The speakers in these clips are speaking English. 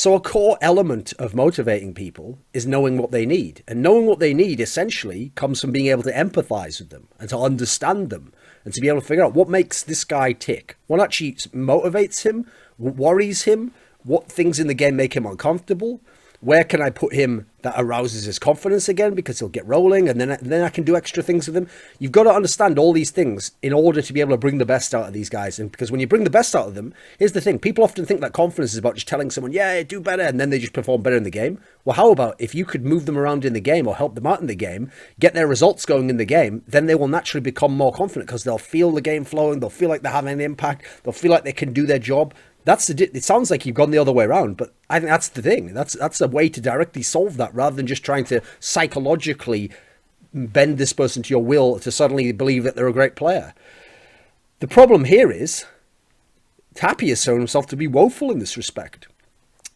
So a core element of motivating people is knowing what they need. And knowing what they need essentially comes from being able to empathize with them and to understand them and to be able to figure out what makes this guy tick, what actually motivates him, what worries him, what things in the game make him uncomfortable. Where can I put him that arouses his confidence again because he'll get rolling, and then I can do extra things with him. You've got to understand all these things in order to be able to bring the best out of these guys. And because when you bring the best out of them, here's the thing. People often think that confidence is about just telling someone, yeah, do better, and then they just perform better in the game. Well, how about if you could move them around in the game or help them out in the game, get their results going in the game, then they will naturally become more confident because they'll feel the game flowing, they'll feel like they're having an impact, they'll feel like they can do their job. It sounds like you've gone the other way around, but I think that's the thing. That's a way to directly solve that rather than just trying to psychologically bend this person to your will to suddenly believe that they're a great player. The problem here is Happy has shown himself to be woeful in this respect.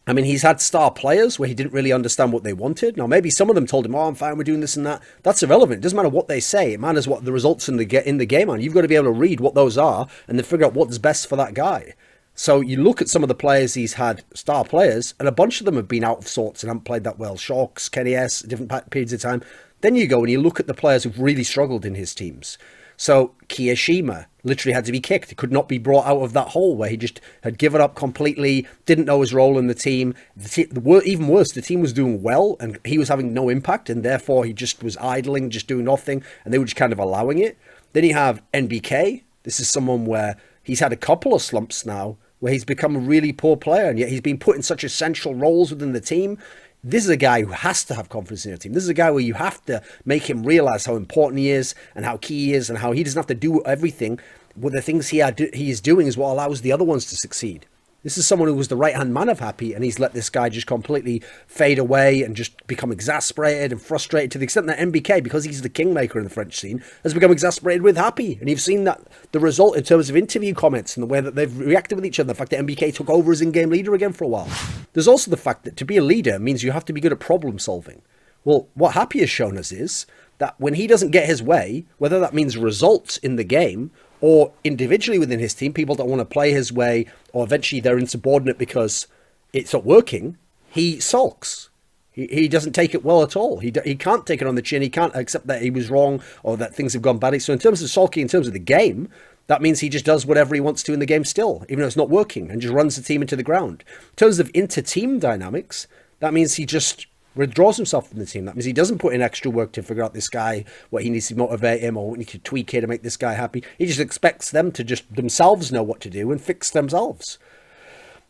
I mean, he's had star players where he didn't really understand what they wanted. Now, maybe some of them told him, oh, I'm fine, we're doing this and that. That's irrelevant. It doesn't matter what they say. It matters what the results in the game are. You've got to be able to read what those are and then figure out what's best for that guy. So you look at some of the players he's had, star players, and a bunch of them have been out of sorts and haven't played that well. Shawks, Kenny S, different periods of time. Then you go and you look at the players who've really struggled in his teams. So Kiyashima literally had to be kicked. He could not be brought out of that hole where he just had given up completely, didn't know his role in the team. Even worse, the team was doing well and he was having no impact, and therefore he just was idling, just doing nothing, and they were just kind of allowing it. Then you have NBK. This is someone where he's had a couple of slumps now, where he's become a really poor player, and yet he's been put in such essential roles within the team. This is a guy who has to have confidence in your team. This is a guy where you have to make him realize how important he is and how key he is and how he doesn't have to do everything. But the things he is doing is what allows the other ones to succeed. This is someone who was the right-hand man of Happy, and he's let this guy just completely fade away and just become exasperated and frustrated to the extent that MBK, because he's the kingmaker in the French scene, has become exasperated with Happy. And you've seen that the result in terms of interview comments and the way that they've reacted with each other, the fact that MBK took over as in-game leader again for a while. There's also the fact that to be a leader means you have to be good at problem solving. Well, what Happy has shown us is that when he doesn't get his way, whether that means results in the game or individually within his team, people don't want to play his way, or eventually they're insubordinate because it's not working, he sulks. He doesn't take it well at all. He can't take it on the chin. He can't accept that he was wrong or that things have gone badly. So in terms of sulking, in terms of the game, that means he just does whatever he wants to in the game still, even though it's not working, and just runs the team into the ground. In terms of inter-team dynamics, that means he just withdraws himself from the team. That means he doesn't put in extra work to figure out this guy, what he needs to motivate him, or what he needs to tweak here to make this guy happy. He just expects them to just themselves know what to do and fix themselves.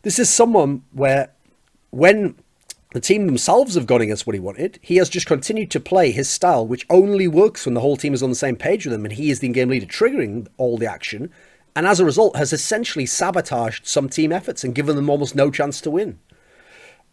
This is someone where when the team themselves have gone against what he wanted, he has just continued to play his style, which only works when the whole team is on the same page with him and he is the in-game leader triggering all the action, and as a result has essentially sabotaged some team efforts and given them almost no chance to win.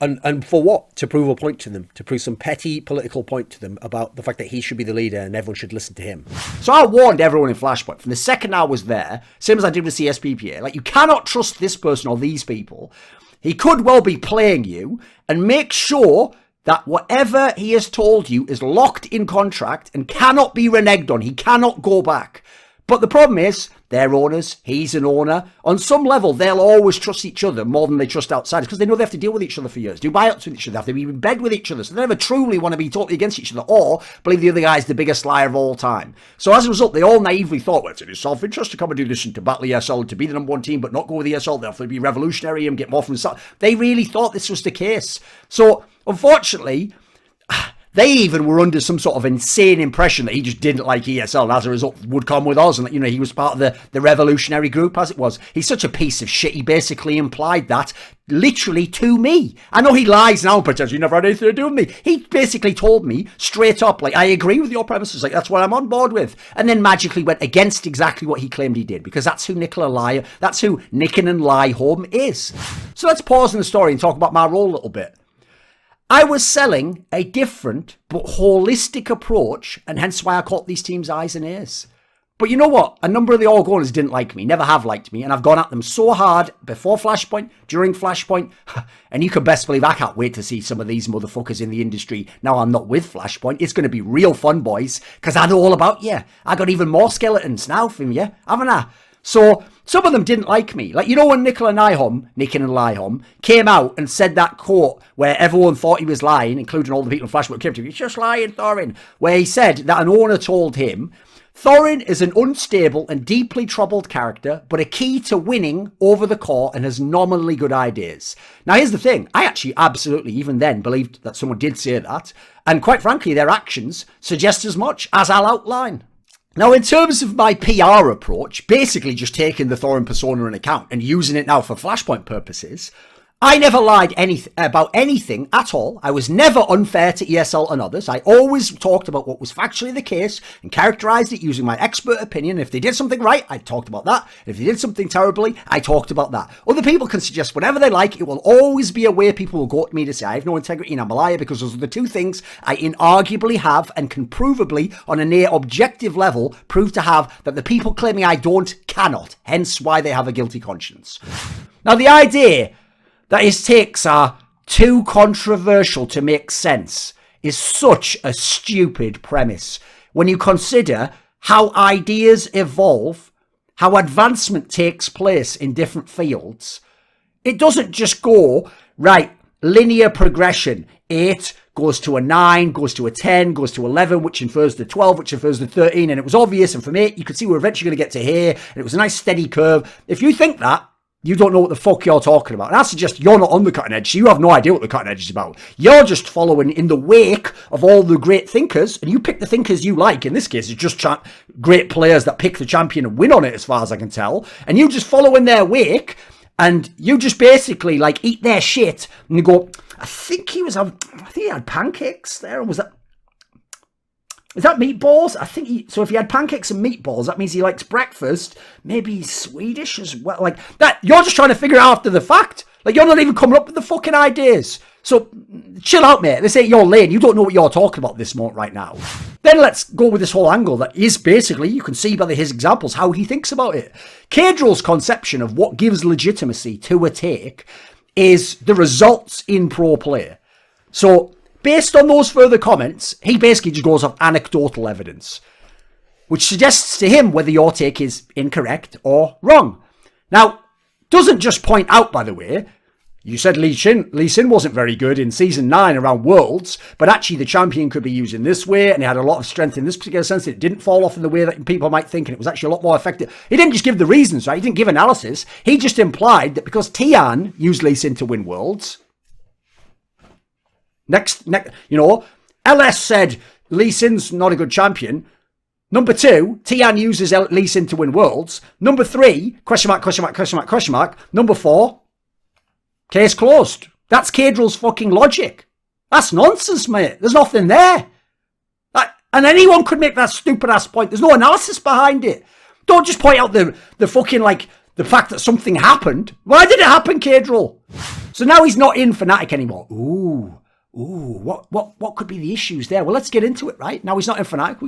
And for what? To prove a point to them, to prove some petty political point to them about the fact that he should be the leader and everyone should listen to him. So I warned everyone in Flashpoint from the second I was there, same as I did with CSPPA, like, you cannot trust this person or these people. He could well be playing you, and make sure that whatever he has told you is locked in contract and cannot be reneged on. He cannot go back. But the problem is, they're owners, he's an owner. On some level, they'll always trust each other more than they trust outsiders, because they know they have to deal with each other for years, do buyouts with each other, have to be in bed with each other, so they never truly want to be totally against each other or believe the other guy is the biggest liar of all time. So as a result, they all naively thought, well, it's in his self-interest to come and do this and to battle ESL and to be the number one team but not go with ESL, they'll have to be revolutionary and get more from the start. They really thought this was the case. So, unfortunately, they even were under some sort of insane impression that he just didn't like ESL and as a result would come with us and that, you know, he was part of the revolutionary group as it was. He's such a piece of shit. He basically implied that literally to me. I know he lies now and pretends he never had anything to do with me. He basically told me straight up, like, I agree with your premises, like, that's what I'm on board with. And then magically went against exactly what he claimed he did, because that's who that's who Nicken and Lie Home is. So let's pause in the story and talk about my role a little bit. I was selling a different but holistic approach, and hence why I caught these teams' eyes and ears. But you know what? A number of the all-goners didn't like me, never have liked me, and I've gone at them so hard before Flashpoint, during Flashpoint, and you can best believe I can't wait to see some of these motherfuckers in the industry. Now I'm not with Flashpoint. It's going to be real fun, boys, because I know all about you. I got even more skeletons now from you, haven't I? So some of them didn't like me. Like, you know when Nicky and Nihom came out and said that quote where everyone thought he was lying, including all the people in Flashpoint came to him, he's just lying, Thorin, where he said that an owner told him, Thorin is an unstable and deeply troubled character, but a key to winning over the core and has nominally good ideas. Now, here's the thing. I actually absolutely, even then, believed that someone did say that. And quite frankly, their actions suggest as much, as I'll outline. Now, in terms of my PR approach, basically just taking the Thorin persona in account and using it now for Flashpoint purposes, I never lied about anything at all. I was never unfair to ESL and others. I always talked about what was factually the case and characterized it using my expert opinion. If they did something right, I talked about that. If they did something terribly, I talked about that. Other people can suggest whatever they like. It will always be a way people will go to me to say I have no integrity and I'm a liar, because those are the two things I inarguably have and can provably, on a near objective level, prove to have that the people claiming I don't cannot. Hence why they have a guilty conscience. Now, the idea that his takes are too controversial to make sense is such a stupid premise when you consider how ideas evolve, how advancement takes place in different fields. It doesn't just go, right, linear progression, 8 goes to a 9, goes to a 10, goes to 11, which infers to 12, which infers to 13, and it was obvious, and from 8 you could see we're eventually going to get to here, and it was a nice steady curve. If you think that, you don't know what the fuck you're talking about. And I suggest you're not on the cutting edge, so you have no idea what the cutting edge is about. You're just following in the wake of all the great thinkers, and you pick the thinkers you like. In this case, it's just great players that pick the champion and win on it, as far as I can tell. And you just follow in their wake, and you just basically, like, eat their shit, and you go, I think he had pancakes there, or was that... Is that meatballs? I think so if he had pancakes and meatballs, that means he likes breakfast. Maybe he's Swedish as well. Like that, you're just trying to figure out after the fact. Like, you're not even coming up with the fucking ideas. So chill out, mate. This ain't your lane. You don't know what you're talking about this moment right now. Then let's go with this whole angle that is basically, you can see by his examples how he thinks about it. Caedrel's conception of what gives legitimacy to a take is the results in pro play. So based on those further comments, he basically just goes off anecdotal evidence, which suggests to him whether your take is incorrect or wrong. Now, doesn't just point out, by the way, you said Lee Sin wasn't very good in Season 9 around Worlds, but actually the champion could be used in this way, and he had a lot of strength in this particular sense. It didn't fall off in the way that people might think, and it was actually a lot more effective. He didn't just give the reasons, right? He didn't give analysis. He just implied that because Tian used Lee Sin to win Worlds, Next, you know, LS said Lee Sin's not a good champion. Number 2, Tian uses Lee Sin to win Worlds. Number 3, question mark, question mark, question mark, question mark. Number 4, case closed. That's Caedrel's fucking logic. That's nonsense, mate. There's nothing there. And anyone could make that stupid ass point. There's no analysis behind it. Don't just point out the fucking, like, the fact that something happened. Why did it happen, Caedrel? So now he's not in Fnatic anymore. Ooh, what could be the issues there? Well, let's get into it, right? Now he's not in Fnatic.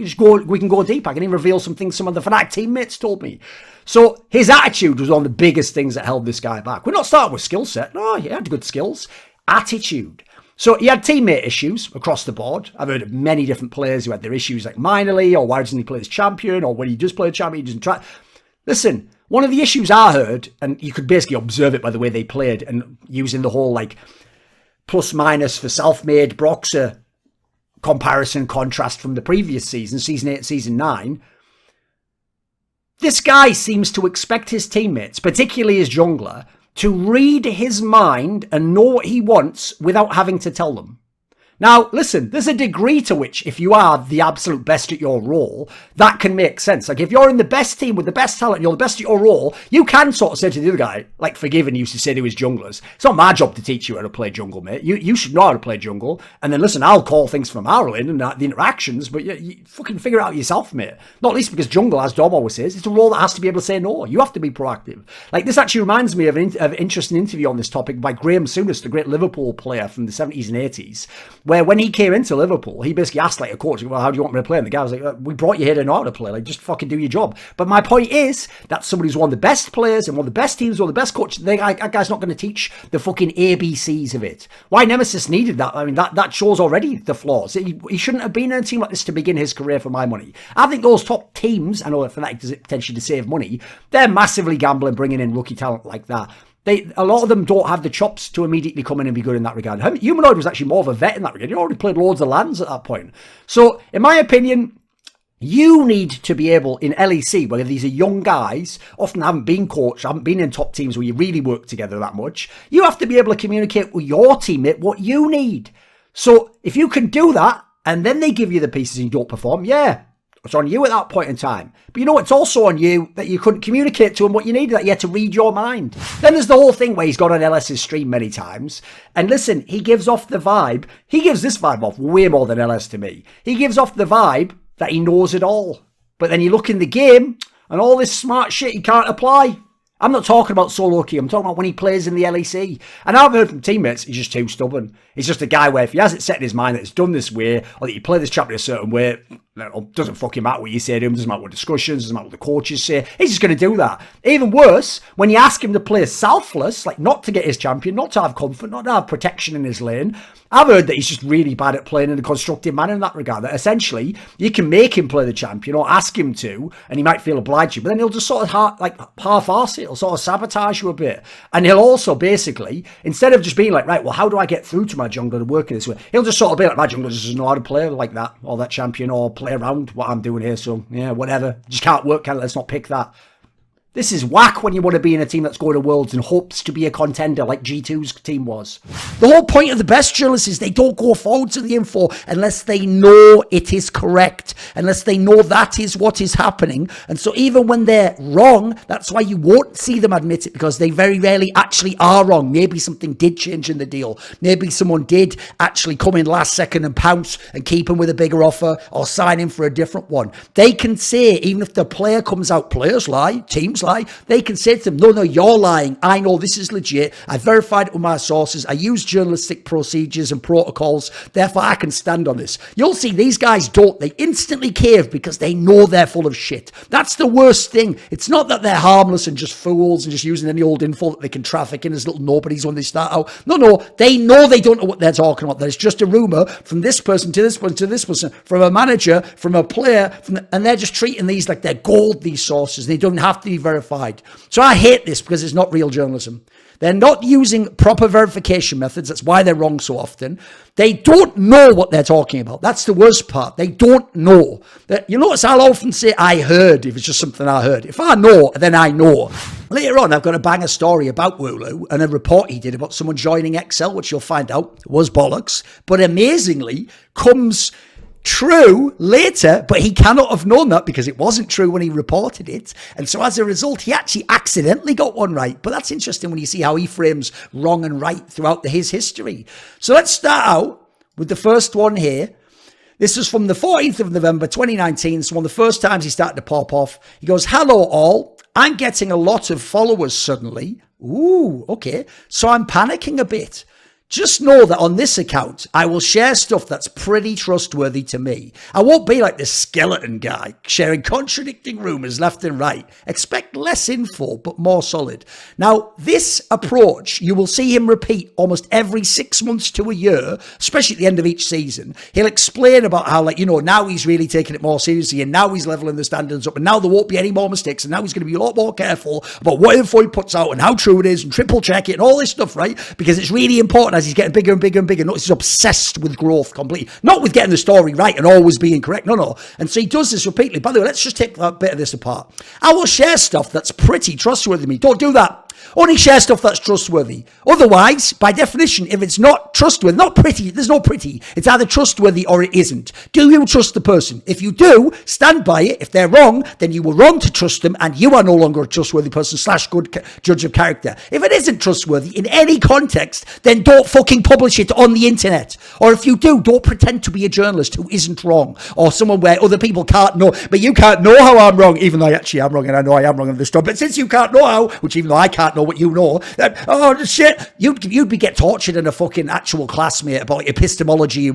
We can go deep. I can even reveal some things some of the Fnatic teammates told me. So his attitude was one of the biggest things that held this guy back. We're not starting with skill set. No, he had good skills. Attitude. So he had teammate issues across the board. I've heard of many different players who had their issues, like minorly, or why doesn't he play as champion, or when he does play a champion, he doesn't try. Listen, one of the issues I heard, and you could basically observe it by the way they played, and using the whole, like, plus minus for self-made Broxer comparison contrast from the previous season, Season 8, Season 9. This guy seems to expect his teammates, particularly his jungler, to read his mind and know what he wants without having to tell them. Now, listen, there's a degree to which, if you are the absolute best at your role, that can make sense. Like, if you're in the best team with the best talent, you're the best at your role, you can sort of say to the other guy, like Forgiven used to say to his junglers, it's not my job to teach you how to play jungle, mate. You should know how to play jungle. And then, listen, I'll call things from our lane and the interactions, but you fucking figure it out yourself, mate. Not least because jungle, as Dom always says, it's a role that has to be able to say no. You have to be proactive. Like, this actually reminds me of an interesting interview on this topic by Graham Souness, the great Liverpool player from the 70s and 80s, where when he came into Liverpool, he basically asked like a coach, well, how do you want me to play? And the guy was like, we brought you here to know how to play. Like, just fucking do your job. But my point is that somebody who's one of the best players and one of the best teams, one of the best coaches, that guy's not going to teach the fucking ABCs of it. Why Nemesis needed that? I mean, that shows already the flaws. He shouldn't have been in a team like this to begin his career for my money. I think those top teams, I know Fnatic does it potentially to save money, they're massively gambling bringing in rookie talent like that. A lot of them don't have the chops to immediately come in and be good in that regard. Humanoid was actually more of a vet in that regard. He already played loads of lands at that point. So, in my opinion, you need to be able, in LEC, where these are young guys, often haven't been coached, haven't been in top teams where you really work together that much, you have to be able to communicate with your teammate what you need. So, if you can do that, and then they give you the pieces and you don't perform, yeah, it's on you at that point in time. But you know, it's also on you that you couldn't communicate to him what you needed, that you had to read your mind. Then there's the whole thing where he's gone on LS's stream many times. And listen, he gives off the vibe. He gives this vibe off way more than LS to me. He gives off the vibe that he knows it all. But then you look in the game and all this smart shit he can't apply. I'm not talking about solo queue. I'm talking about when he plays in the LEC. And I've heard from teammates, he's just too stubborn. He's just a guy where if he has it set in his mind that it's done this way, or that you play this champion a certain way, it doesn't fucking matter what you say to him, doesn't matter what discussions, doesn't matter what the coaches say, he's just going to do that. Even worse, when you ask him to play selfless, like not to get his champion, not to have comfort, not to have protection in his lane, I've heard that he's just really bad at playing in a constructive manner in that regard, that essentially you can make him play the champion or ask him to, and he might feel obliged to, but then he'll just sort of half-arse it, he'll sort of sabotage you a bit. And he'll also basically, instead of just being like, right, well, how do I get through to my jungler to work in this way, he'll just sort of be like, my jungler doesn't know how to play like that, or that champion, or play around what I'm doing here, so yeah, whatever, just can't work, let's not pick that. This is whack when you want to be in a team that's going to Worlds and hopes to be a contender like G2's team was. The whole point of the best journalists is they don't go forward to the info unless they know it is correct, unless they know that is what is happening. And so even when they're wrong, that's why you won't see them admit it, because they very rarely actually are wrong. Maybe something did change in the deal. Maybe someone did actually come in last second and pounce and keep him with a bigger offer or sign him for a different one. They can say, even if the player comes out, players lie, teams lie, they can say to them, no, you're lying. I know this is legit. I verified it with my sources. I use journalistic procedures and protocols. Therefore, I can stand on this. You'll see these guys don't. They instantly cave because they know they're full of shit. That's the worst thing. It's not that they're harmless and just fools and just using any old info that they can traffic in as little nobodies when they start out. No, they know they don't know what they're talking about. There's just a rumor from this person to this person to this person, from a manager, from a player, and they're just treating these like they're gold, these sources. They don't have to be verified. So I hate this because it's not real journalism. They're not using proper verification methods. That's why they're wrong so often. They don't know what they're talking about. That's the worst part. They don't know. You notice I'll often say, I heard, if it's just something I heard. If I know, then I know. Later on, I've got to bang a story about Wooloo and a report he did about someone joining Excel, which you'll find out was bollocks, but amazingly comes true later, but he cannot have known that because it wasn't true when he reported it. And so as a result, he actually accidentally got one right. But that's interesting when you see how he frames wrong and right throughout his history. So let's start out with the first one here. This was from the 14th of November, 2019. It's one of the first times he started to pop off. He goes, hello all. I'm getting a lot of followers suddenly. Ooh, okay. So I'm panicking a bit. Just know that on this account, I will share stuff that's pretty trustworthy to me. I won't be like this skeleton guy, sharing contradicting rumors left and right. Expect less info, but more solid. Now, this approach, you will see him repeat almost every 6 months to a year, especially at the end of each season. He'll explain about how, now he's really taking it more seriously, and now he's leveling the standards up, and now there won't be any more mistakes, and now he's going to be a lot more careful about what info he puts out and how true it is, and triple check it, and all this stuff, right? Because it's really important as he's getting bigger and bigger and bigger. Notice he's obsessed with growth completely. Not with getting the story right and always being correct. No. And so he does this repeatedly. By the way, let's just take that bit of this apart. I will share stuff that's pretty trustworthy to me. Don't do that. Only share stuff that's trustworthy. Otherwise, by definition, if it's not trustworthy, not pretty, there's no pretty. It's either trustworthy or it isn't. Do you trust the person? If you do, stand by it. If they're wrong, then you were wrong to trust them and you are no longer a trustworthy person / good judge of character. If it isn't trustworthy in any context, then don't fucking publish it on the internet. Or if you do, don't pretend to be a journalist who isn't wrong or someone where other people can't know. But you can't know how I'm wrong, even though I actually am wrong and I know I am wrong on this stuff. But since you can't know how, which even though I can't can't know what you know. Oh, shit. You'd be get tortured in a fucking actual classmate about epistemology,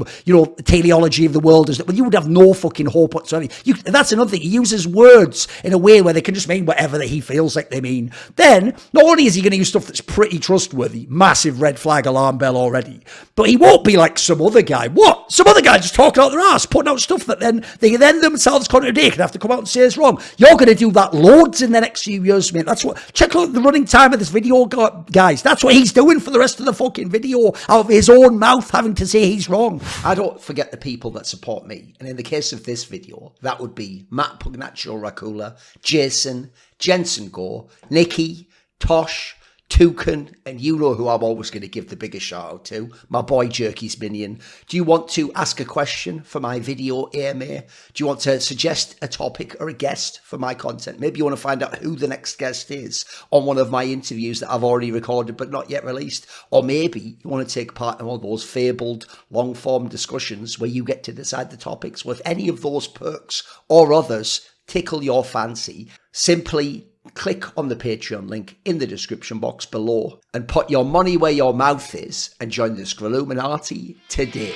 teleology of the world. Well, you would have no fucking hope whatsoever. That's another thing. He uses words in a way where they can just mean whatever that he feels like they mean. Then, not only is he going to use stuff that's pretty trustworthy, massive red flag alarm bell already, but he won't be like some other guy. What? Some other guy just talking out their ass, putting out stuff that then they themselves contradict and have to come out and say it's wrong. You're going to do that loads in the next few years, mate. That's what. Check out the running time of this video, guys. That's what he's doing for the rest of the fucking video, out of his own mouth, having to say he's wrong. I don't forget the people that support me. And in the case of this video, that would be Matt Pugnatio, Rajcula, Jasun, Jensen Goh, Nicky, Tosh, Toucan, and you know who I'm always going to give the biggest shout out to, my boy Jerky's Minion. Do you want to ask a question for my video AMA? Do you want to suggest a topic or a guest for my content? Maybe you want to find out who the next guest is on one of my interviews that I've already recorded but not yet released. Or maybe you want to take part in one of those fabled long-form discussions where you get to decide the topics. Well, if any of those perks or others tickle your fancy, simply click on the Patreon link in the description box below and put your money where your mouth is and join the Scrilluminati today.